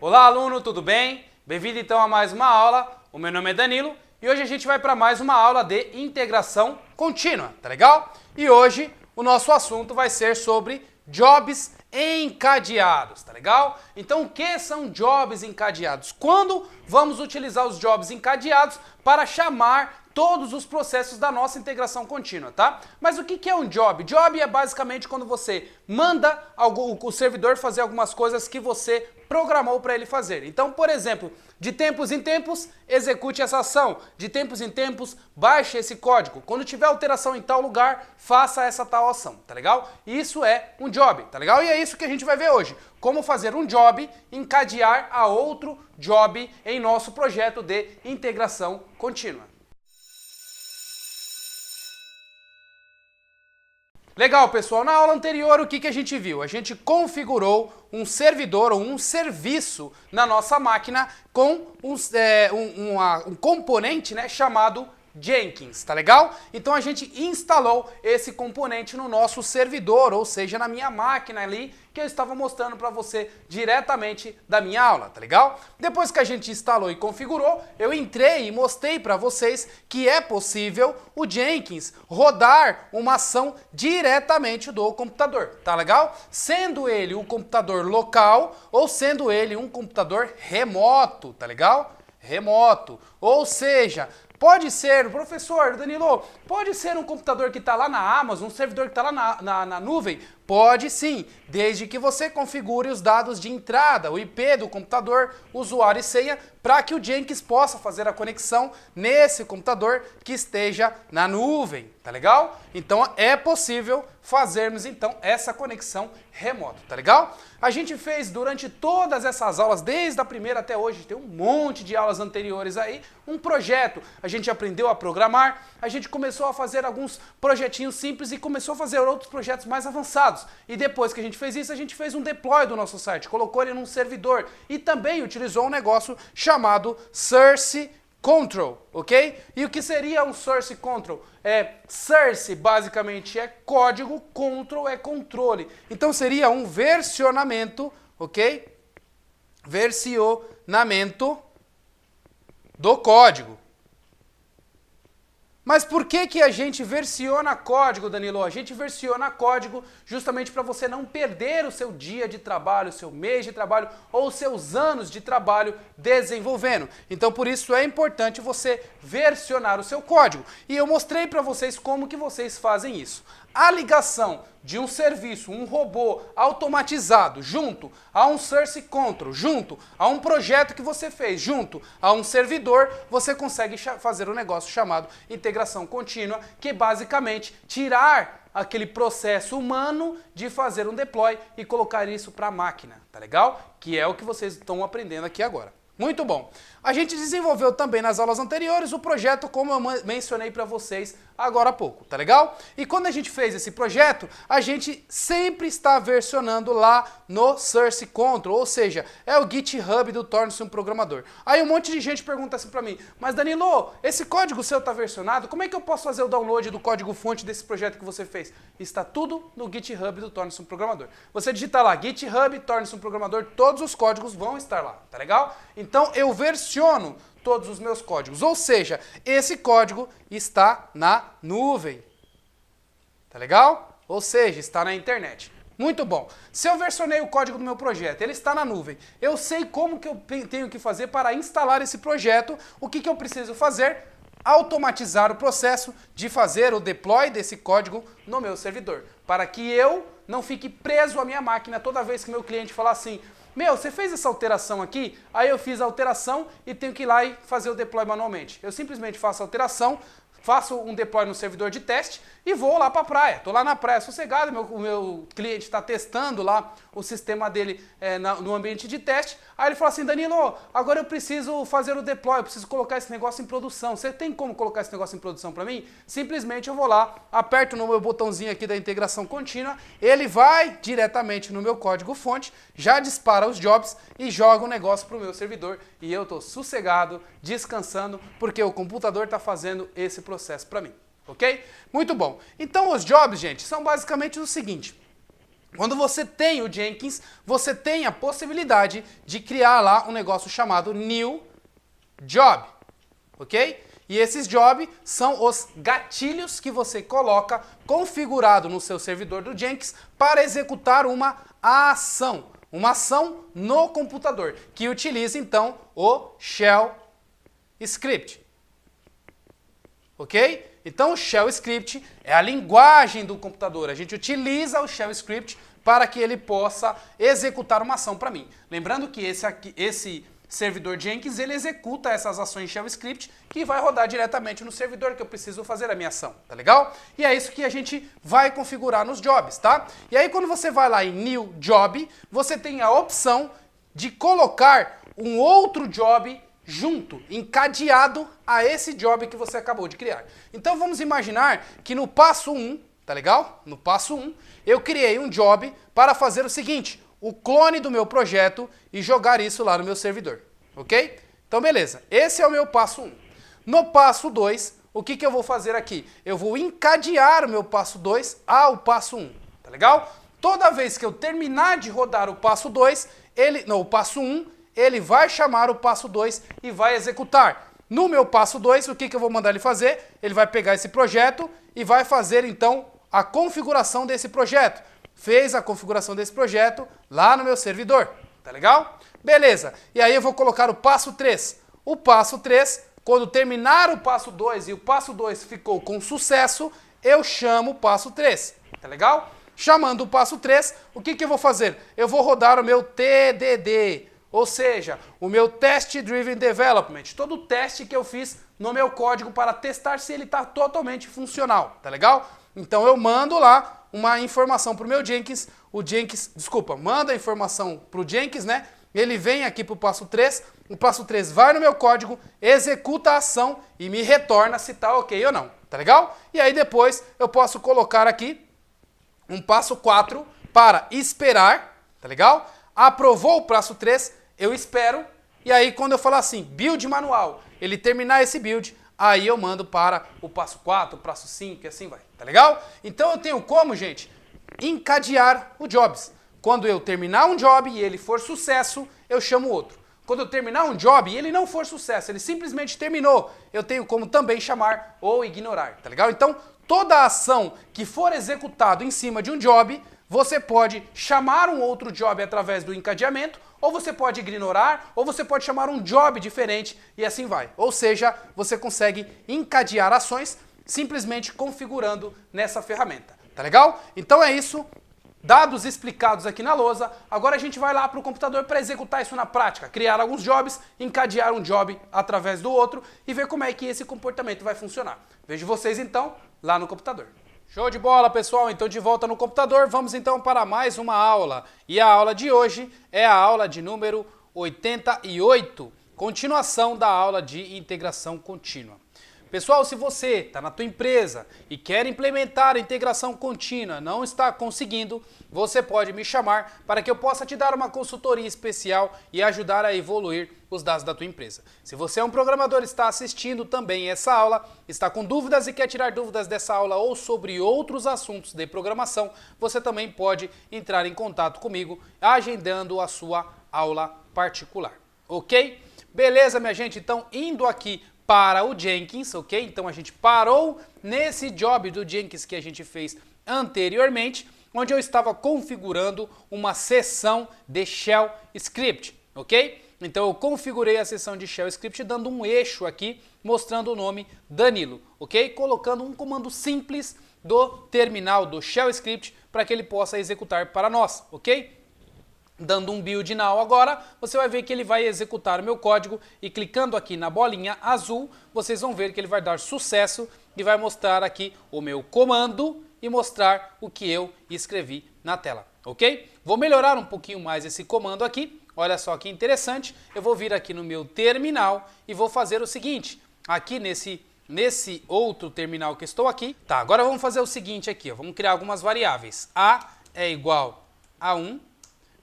Olá, aluno, tudo bem? Bem-vindo então a mais uma aula. O meu nome é Danilo e hoje a gente vai para mais uma aula de integração contínua, tá legal? E hoje o nosso assunto vai ser sobre jobs encadeados, tá legal? Então, o que são jobs encadeados? Quando vamos utilizar os jobs encadeados para chamar todos os processos da nossa integração contínua, tá? Mas o que é um job? Job é basicamente quando você manda o servidor fazer algumas coisas que você programou para ele fazer. Então, por exemplo, de tempos em tempos, execute essa ação. De tempos em tempos, baixe esse código. Quando tiver alteração em tal lugar, faça essa tal ação, tá legal? Isso é um job, tá legal? E é isso que a gente vai ver hoje. Como fazer um job encadear a outro job em nosso projeto de integração contínua. Legal, pessoal. Na aula anterior, o que a gente viu? A gente configurou um servidor ou um serviço na nossa máquina com um componente, né, chamado Jenkins, tá legal? Então a gente instalou esse componente no nosso servidor, ou seja, na minha máquina ali, que eu estava mostrando para você diretamente da minha aula, tá legal? Depois que a gente instalou e configurou, eu entrei e mostrei para vocês que é possível o Jenkins rodar uma ação diretamente do computador, tá legal? Sendo ele um computador local ou sendo ele um computador remoto, tá legal? Remoto, ou seja, pode ser, professor Danilo, pode ser um computador que está lá na Amazon, um servidor que está lá na nuvem? Pode sim, desde que você configure os dados de entrada, o IP do computador, usuário e senha, para que o Jenkins possa fazer a conexão nesse computador que esteja na nuvem, tá legal? Então é possível fazermos então essa conexão remota, tá legal? A gente fez durante todas essas aulas, desde a primeira até hoje, tem um monte de aulas anteriores aí, um projeto. A gente aprendeu a programar, a gente começou a fazer alguns projetinhos simples e começou a fazer outros projetos mais avançados. E depois que a gente fez isso, a gente fez um deploy do nosso site, colocou ele num servidor e também utilizou um negócio chamado Source Control, ok? E o que seria um Source Control? Source basicamente é código, Control é controle. Então seria um versionamento, ok? Versionamento do código. Mas por que a gente versiona código, Danilo? A gente versiona código justamente para você não perder o seu dia de trabalho, o seu mês de trabalho ou os seus anos de trabalho desenvolvendo. Então, por isso é importante você versionar o seu código. E eu mostrei para vocês como que vocês fazem isso. A ligação de um serviço, um robô automatizado, junto a um Source Control, junto a um projeto que você fez, junto a um servidor, você consegue fazer um negócio chamado integração contínua, que é basicamente tirar aquele processo humano de fazer um deploy e colocar isso para a máquina, tá legal? Que é o que vocês estão aprendendo aqui agora. Muito bom. A gente desenvolveu também nas aulas anteriores o projeto, como eu mencionei para vocês agora há pouco, tá legal? E quando a gente fez esse projeto, a gente sempre está versionando lá no Source Control, ou seja, é o GitHub do Torne-se um Programador. Aí um monte de gente pergunta assim para mim, mas Danilo, esse código seu está versionado? Como é que eu posso fazer o download do código-fonte desse projeto que você fez? Está tudo no GitHub do Torne-se um Programador. Você digita lá, GitHub, Torne-se um Programador, todos os códigos vão estar lá, tá legal? Então eu versiono todos os meus códigos, ou seja, esse código está na nuvem, tá legal? Ou seja, está na internet. Muito bom. Se eu versionei o código do meu projeto, ele está na nuvem, eu sei como que eu tenho que fazer para instalar esse projeto, o que eu preciso fazer? Automatizar o processo de fazer o deploy desse código no meu servidor, para que eu não fique preso à minha máquina toda vez que meu cliente falar assim, meu, você fez essa alteração aqui? Aí eu fiz a alteração e tenho que ir lá e fazer o deploy manualmente. Eu simplesmente faço a alteração, faço um deploy no servidor de teste e vou lá para a praia. Estou lá na praia sossegado, o meu cliente está testando lá o sistema dele no ambiente de teste. Aí ele fala assim, Danilo, agora eu preciso fazer o deploy, eu preciso colocar esse negócio em produção. Você tem como colocar esse negócio em produção para mim? Simplesmente eu vou lá, aperto no meu botãozinho aqui da integração contínua, ele vai diretamente no meu código-fonte, já dispara os jobs e joga o negócio para o meu servidor. E eu estou sossegado, descansando, porque o computador está fazendo esse processo para mim. Ok? Muito bom. Então os jobs, gente, são basicamente o seguinte. Quando você tem o Jenkins, você tem a possibilidade de criar lá um negócio chamado New Job, ok? E esses jobs são os gatilhos que você coloca configurado no seu servidor do Jenkins para executar uma ação no computador, que utiliza então o Shell Script, ok? Então o Shell Script é a linguagem do computador, a gente utiliza o Shell Script para que ele possa executar uma ação para mim. Lembrando que esse servidor Jenkins, ele executa essas ações Shell Script que vai rodar diretamente no servidor que eu preciso fazer a minha ação, tá legal? E é isso que a gente vai configurar nos jobs, tá? E aí quando você vai lá em New Job, você tem a opção de colocar um outro job junto, encadeado a esse job que você acabou de criar. Então vamos imaginar que no passo 1, tá legal? No passo 1, eu criei um job para fazer o seguinte: o clone do meu projeto e jogar isso lá no meu servidor, ok? Então beleza, esse é o meu passo 1. No passo 2, o que eu vou fazer aqui? Eu vou encadear o meu passo 2 ao passo 1, tá legal? Toda vez que eu terminar de rodar o passo 2, o passo 1, ele vai chamar o passo 2 e vai executar. No meu passo 2, o que eu vou mandar ele fazer? Ele vai pegar esse projeto e vai fazer então a configuração desse projeto. Fez a configuração desse projeto lá no meu servidor, tá legal? Beleza, e aí eu vou colocar o passo 3. O passo 3, quando terminar o passo 2 e o passo 2 ficou com sucesso, eu chamo o passo 3, tá legal? Chamando o passo 3, o que eu vou fazer? Eu vou rodar o meu TDD, ou seja, o meu Test Driven Development, todo o teste que eu fiz no meu código para testar se ele está totalmente funcional, tá legal? Então eu mando lá uma informação para o meu Jenkins, manda a informação para o Jenkins, né? Ele vem aqui para o passo 3, o passo 3 vai no meu código, executa a ação e me retorna se está ok ou não, tá legal? E aí depois eu posso colocar aqui um passo 4 para esperar, tá legal? Aprovou o passo 3, eu espero, e aí quando eu falar assim, build manual, ele terminar esse build, aí eu mando para o passo 4, o passo 5 e assim vai, tá legal? Então eu tenho como, gente, encadear o jobs. Quando eu terminar um job e ele for sucesso, eu chamo outro. Quando eu terminar um job e ele não for sucesso, ele simplesmente terminou, eu tenho como também chamar ou ignorar, tá legal? Então, toda ação que for executada em cima de um job, você pode chamar um outro job através do encadeamento, ou você pode ignorar, ou você pode chamar um job diferente e assim vai. Ou seja, você consegue encadear ações simplesmente configurando nessa ferramenta. Tá legal? Então é isso. Dados explicados aqui na lousa, agora a gente vai lá para o computador para executar isso na prática, criar alguns jobs, encadear um job através do outro e ver como é que esse comportamento vai funcionar. Vejo vocês então lá no computador. Show de bola, pessoal! Então de volta no computador, vamos então para mais uma aula. E a aula de hoje é a aula de número 88, continuação da aula de integração contínua. Pessoal, se você está na tua empresa e quer implementar a integração contínua, não está conseguindo, você pode me chamar para que eu possa te dar uma consultoria especial e ajudar a evoluir os dados da tua empresa. Se você é um programador e está assistindo também essa aula, está com dúvidas e quer tirar dúvidas dessa aula ou sobre outros assuntos de programação, você também pode entrar em contato comigo, agendando a sua aula particular, ok? Beleza, minha gente? Então, indo aqui para o Jenkins, ok? Então a gente parou nesse job do Jenkins que a gente fez anteriormente, onde eu estava configurando uma seção de Shell Script, ok? Então eu configurei a seção de Shell Script dando um eixo aqui, mostrando o nome Danilo, ok? Colocando um comando simples do terminal do Shell Script para que ele possa executar para nós, ok? Dando um build now agora, você vai ver que ele vai executar o meu código e clicando aqui na bolinha azul, vocês vão ver que ele vai dar sucesso e vai mostrar aqui o meu comando e mostrar o que eu escrevi na tela, ok? Vou melhorar um pouquinho mais esse comando aqui, olha só que interessante, eu vou vir aqui no meu terminal e vou fazer o seguinte, aqui nesse outro terminal que estou aqui, tá, agora vamos fazer o seguinte aqui, ó, vamos criar algumas variáveis, A é igual a 1,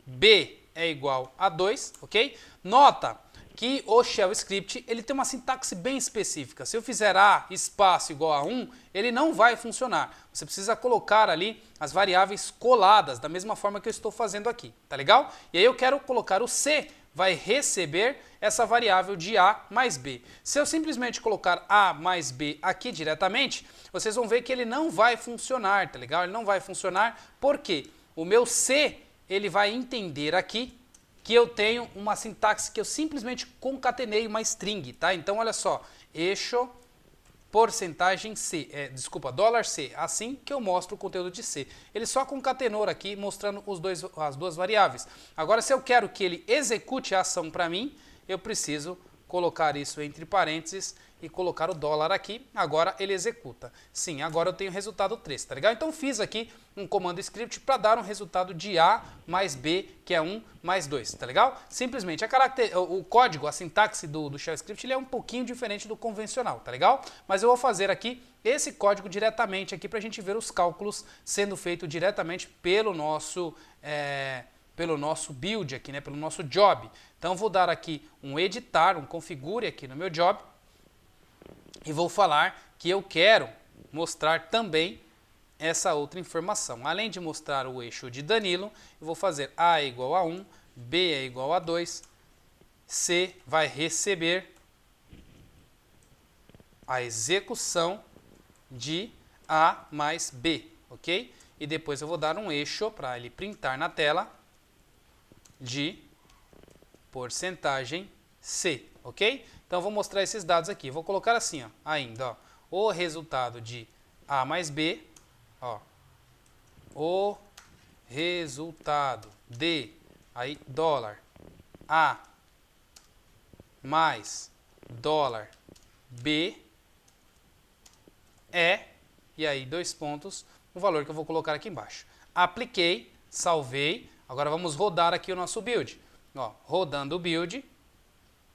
B é igual a 2, ok? Nota que o shell script ele tem uma sintaxe bem específica. Se eu fizer a espaço igual a 1, ele não vai funcionar. Você precisa colocar ali as variáveis coladas, da mesma forma que eu estou fazendo aqui, tá legal? E aí eu quero colocar o C, vai receber essa variável de A mais B. Se eu simplesmente colocar A mais B aqui diretamente, vocês vão ver que ele não vai funcionar, tá legal? Ele não vai funcionar porque o meu C, ele vai entender aqui que eu tenho uma sintaxe que eu simplesmente concatenei uma string, tá? Então, olha só, eixo porcentagem C, desculpa, $C, assim que eu mostro o conteúdo de C. Ele só concatenou aqui, mostrando as duas variáveis. Agora, se eu quero que ele execute a ação para mim, eu preciso colocar isso entre parênteses e colocar o dólar aqui. Agora ele executa. Sim, agora eu tenho resultado 3, tá legal? Então fiz aqui um comando script para dar um resultado de A mais B, que é 1 mais 2, tá legal? Simplesmente, o código, a sintaxe do shell script, ele é um pouquinho diferente do convencional, tá legal? Mas eu vou fazer aqui esse código diretamente aqui para a gente ver os cálculos sendo feitos diretamente pelo nosso build aqui, né? Pelo nosso job. Então vou dar aqui um editar, um configure aqui no meu job e vou falar que eu quero mostrar também essa outra informação. Além de mostrar o eixo de Danilo, eu vou fazer A é igual a 1, B é igual a 2, C vai receber a execução de A mais B, ok? E depois eu vou dar um eixo para ele printar na tela de porcentagem C, ok? Então, vou mostrar esses dados aqui. Vou colocar assim, ó, ainda, ó, o resultado de A mais B, ó, o resultado de, aí, dólar, A mais dólar B é, e aí, 2 pontos, o valor que eu vou colocar aqui embaixo. Apliquei, salvei, agora vamos rodar aqui o nosso build. Ó, rodando o build,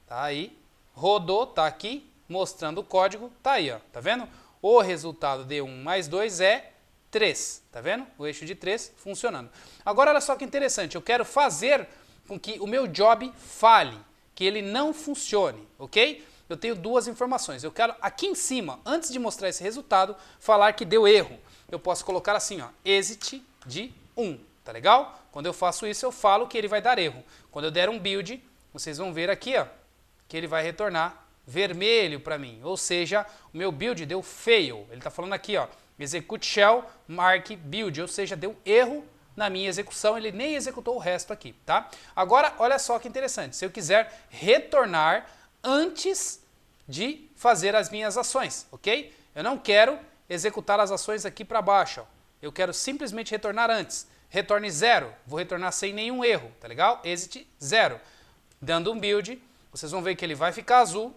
tá aí. Rodou, tá aqui, mostrando o código, tá aí, ó, tá vendo? O resultado de 1 mais 2 é 3, tá vendo? O eixo de 3 funcionando. Agora, olha só que interessante, eu quero fazer com que o meu job falhe, que ele não funcione, ok? Eu tenho duas informações, eu quero aqui em cima, antes de mostrar esse resultado, falar que deu erro. Eu posso colocar assim, ó, exit de 1, tá legal? Quando eu faço isso, eu falo que ele vai dar erro. Quando eu der um build, vocês vão ver aqui, ó, que ele vai retornar vermelho para mim, ou seja, o meu build deu fail. Ele está falando aqui, ó, execute shell mark build, ou seja, deu erro na minha execução, ele nem executou o resto aqui, tá? Agora, olha só que interessante, se eu quiser retornar antes de fazer as minhas ações, ok? Eu não quero executar as ações aqui para baixo, ó. Eu quero simplesmente retornar antes. Retorne 0, vou retornar sem nenhum erro, tá legal? Exit 0. Dando um build, vocês vão ver que ele vai ficar azul,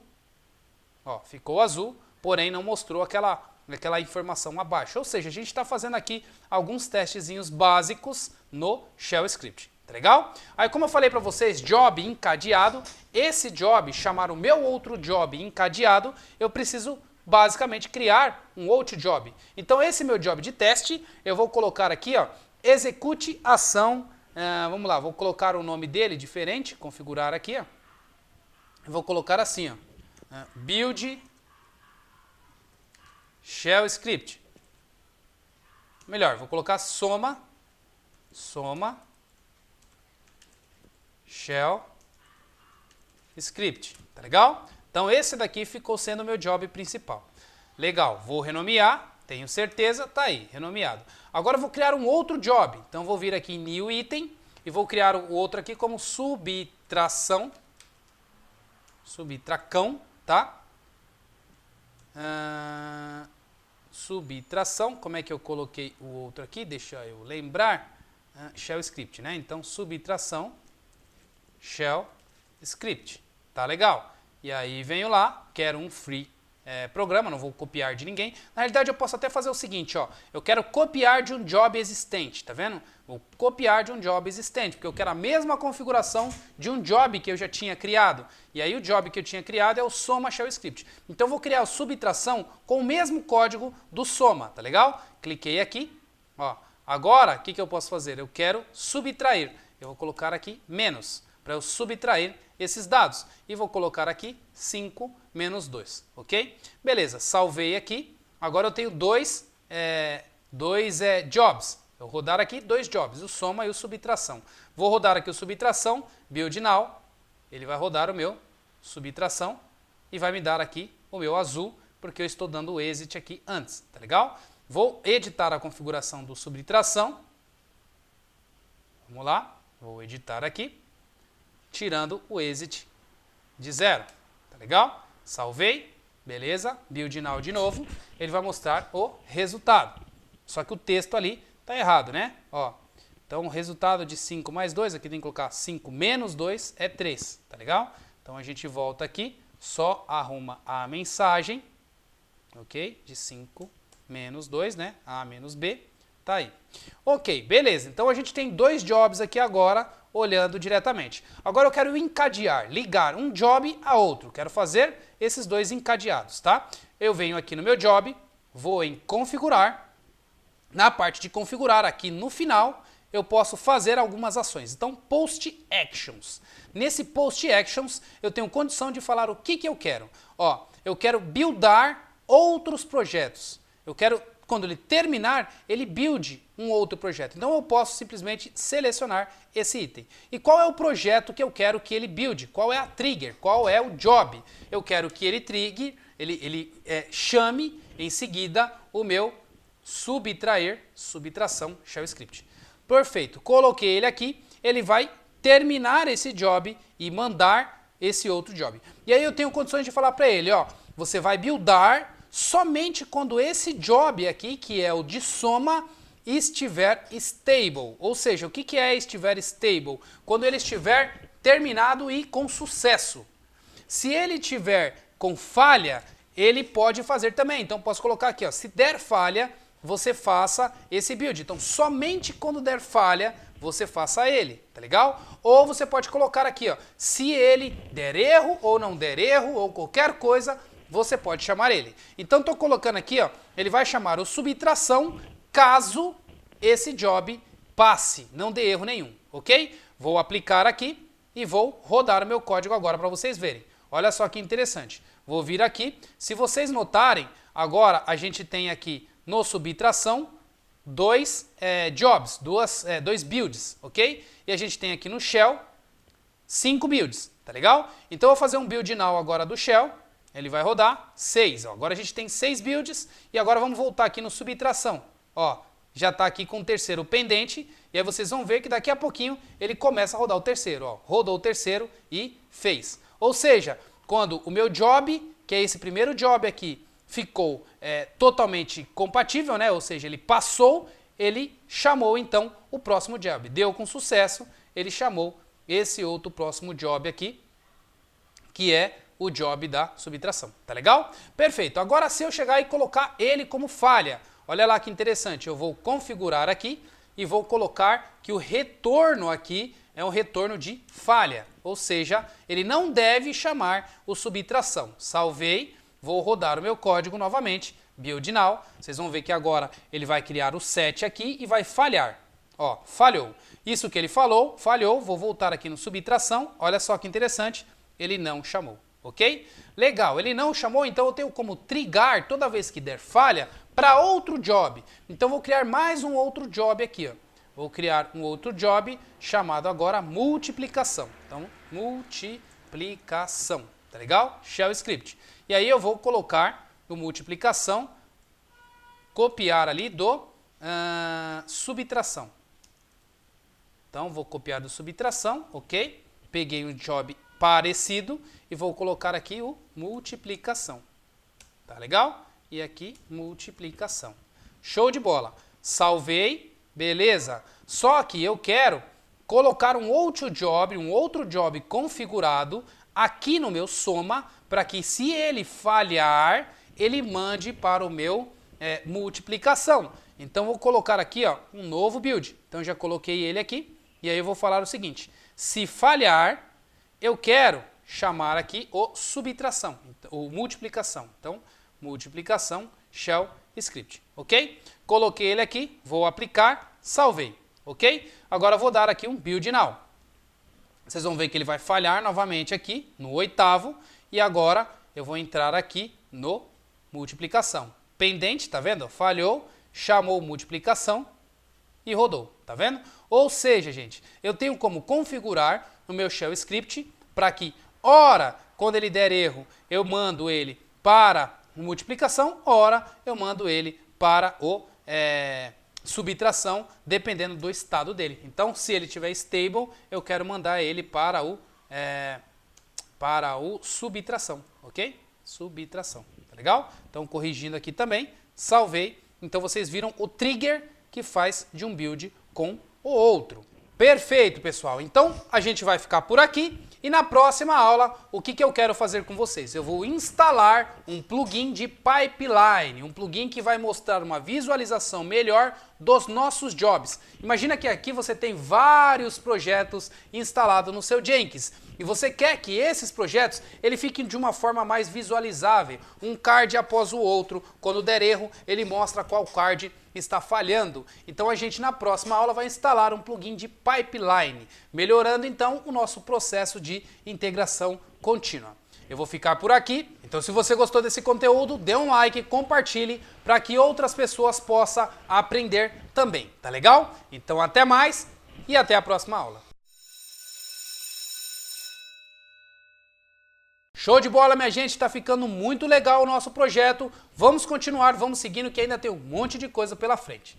ó, ficou azul, porém não mostrou aquela informação abaixo. Ou seja, a gente está fazendo aqui alguns testezinhos básicos no shell script, tá legal? Aí, como eu falei para vocês, job encadeado, esse job, chamar o meu outro job encadeado, eu preciso basicamente criar um outro job. Então, esse meu job de teste, eu vou colocar aqui, ó, execute ação, vamos lá, vou colocar o nome dele diferente, configurar aqui, ó. Eu vou colocar assim, ó, build shell script. Melhor, vou colocar soma shell script, tá legal? Então esse daqui ficou sendo o meu job principal. Legal, vou renomear, tenho certeza, tá aí, renomeado. Agora eu vou criar um outro job, então vou vir aqui em new item e vou criar o outro aqui como subtracão, tá? Subtração, como é que eu coloquei o outro aqui? Deixa eu lembrar. Shell script, né? Então, subtração, shell script. Tá legal? E aí venho lá, quero um free programa, não vou copiar de ninguém. Na realidade, eu posso até fazer o seguinte, ó. Eu quero copiar de um job existente, tá vendo? Vou copiar de um job existente, porque eu quero a mesma configuração de um job que eu já tinha criado. E aí o job que eu tinha criado é o soma shell script. Então eu vou criar a subtração com o mesmo código do soma, tá legal? Cliquei aqui, ó. Agora, o que eu posso fazer? Eu quero subtrair. Eu vou colocar aqui menos. para eu subtrair esses dados. E vou colocar aqui 5 menos 2, ok? Beleza, salvei aqui. Agora eu tenho dois jobs. Eu vou rodar aqui 2 jobs, o soma e o subtração. Vou rodar aqui o subtração, build now, ele vai rodar o meu subtração e vai me dar aqui o meu azul, porque eu estou dando o exit aqui antes, tá legal? Vou editar a configuração do subtração. Vamos lá, vou editar aqui, tirando o exit de 0, tá legal? Salvei, beleza, build now de novo, ele vai mostrar o resultado. Só que o texto ali tá errado, né? Ó, então o resultado de 5 mais 2, aqui tem que colocar 5 menos 2 é 3, tá legal? Então a gente volta aqui, só arruma a mensagem, ok? De 5 menos 2, né? A menos B, tá aí. Ok, beleza. Então a gente tem 2 jobs aqui agora, olhando diretamente. Agora eu quero encadear, ligar um job a outro. Quero fazer esses 2 encadeados, tá? Eu venho aqui no meu job, vou em configurar. Na parte de configurar, aqui no final, eu posso fazer algumas ações. Então, post actions. Nesse post actions, eu tenho condição de falar o que eu quero. Ó, eu quero buildar outros projetos. Eu quero, quando ele terminar, ele build um outro projeto. Então eu posso simplesmente selecionar esse item. E qual é o projeto que eu quero que ele build? Qual é a trigger? Qual é o job? Eu quero que ele trigger, chame em seguida o meu subtração shell script. Perfeito. Coloquei ele aqui, ele vai terminar esse job e mandar esse outro job. E aí eu tenho condições de falar para ele, ó, você vai buildar somente quando esse job aqui, que é o de soma, estiver stable. Ou seja, o que é estiver stable? Quando ele estiver terminado e com sucesso. Se ele tiver com falha, ele pode fazer também. Então posso colocar aqui, ó, se der falha, você faça esse build. Então somente quando der falha, você faça ele, tá legal? Ou você pode colocar aqui, ó, se ele der erro ou não der erro ou qualquer coisa, você pode chamar ele. Então estou colocando aqui, ó, ele vai chamar o subtração caso esse job passe, não dê erro nenhum, ok? Vou aplicar aqui e vou rodar o meu código agora para vocês verem. Olha só que interessante. Vou vir aqui. Se vocês notarem, agora a gente tem aqui no subtração 2 jobs, 2 builds, ok? E a gente tem aqui no shell 5 builds, tá legal? Então eu vou fazer um build now agora do shell. Ele vai rodar 6. Ó. Agora a gente tem 6 builds e agora vamos voltar aqui no subtração. Ó, já está aqui com o terceiro pendente e aí vocês vão ver que daqui a pouquinho ele começa a rodar o terceiro. Ó. Rodou o terceiro e fez. Ou seja, quando o meu job, que é esse primeiro job aqui, ficou totalmente compatível, né? Ou seja, ele passou, ele chamou então o próximo job. Deu com sucesso, ele chamou esse outro próximo job aqui, que é o job da subtração, tá legal? Perfeito, agora se eu chegar e colocar ele como falha, olha lá que interessante, eu vou configurar aqui e vou colocar que o retorno aqui é um retorno de falha, ou seja, ele não deve chamar o subtração. Salvei, vou rodar o meu código novamente, build now, vocês vão ver que agora ele vai criar o set aqui e vai falhar, ó, falhou. Isso que ele falou, falhou, vou voltar aqui no subtração, olha só que interessante, ele não chamou. Ok? Legal, ele não chamou, então eu tenho como trigar toda vez que der falha para outro job. Então vou criar mais um outro job aqui. Ó. Vou criar um outro job chamado agora multiplicação. Então, multiplicação, tá legal? Shell script. E aí eu vou colocar no multiplicação, copiar ali do subtração. Então vou copiar do subtração, ok? Peguei um job parecido e vou colocar aqui o multiplicação. Tá legal? E aqui multiplicação. Show de bola. Salvei, beleza. Só que eu quero colocar um outro job configurado aqui no meu soma para que se ele falhar, ele mande para o meu multiplicação. Então vou colocar aqui, ó, um novo build. Então já coloquei ele aqui e aí eu vou falar o seguinte: se falhar, eu quero chamar aqui o subtração, ou multiplicação. Então, multiplicação, shell script, ok? Coloquei ele aqui, vou aplicar, salvei, ok? Agora vou dar aqui um build now. Vocês vão ver que ele vai falhar novamente aqui no oitavo e agora eu vou entrar aqui no multiplicação. Pendente, tá vendo? Falhou, chamou multiplicação e rodou, tá vendo? Ou seja, gente, eu tenho como configurar no meu shell script para que, ora, quando ele der erro, eu mando ele para multiplicação, ora, eu mando ele para o subtração, dependendo do estado dele. Então, se ele tiver stable, eu quero mandar ele para o subtração, ok? Subtração, tá legal? Então, corrigindo aqui também, salvei. Então, vocês viram o trigger que faz de um build com o outro. Perfeito, pessoal. Então, a gente vai ficar por aqui e na próxima aula, o que eu quero fazer com vocês? Eu vou instalar um plugin de pipeline, um plugin que vai mostrar uma visualização melhor dos nossos jobs. Imagina que aqui você tem vários projetos instalados no seu Jenkins e você quer que esses projetos ele fiquem de uma forma mais visualizável, um card após o outro. Quando der erro, ele mostra qual card está falhando. Então a gente na próxima aula vai instalar um plugin de pipeline, melhorando então o nosso processo de integração contínua. Eu vou ficar por aqui, então se você gostou desse conteúdo, dê um like, compartilhe para que outras pessoas possam aprender também, tá legal? Então até mais e até a próxima aula. Show de bola, minha gente, tá ficando muito legal o nosso projeto. Vamos continuar, vamos seguindo que ainda tem um monte de coisa pela frente.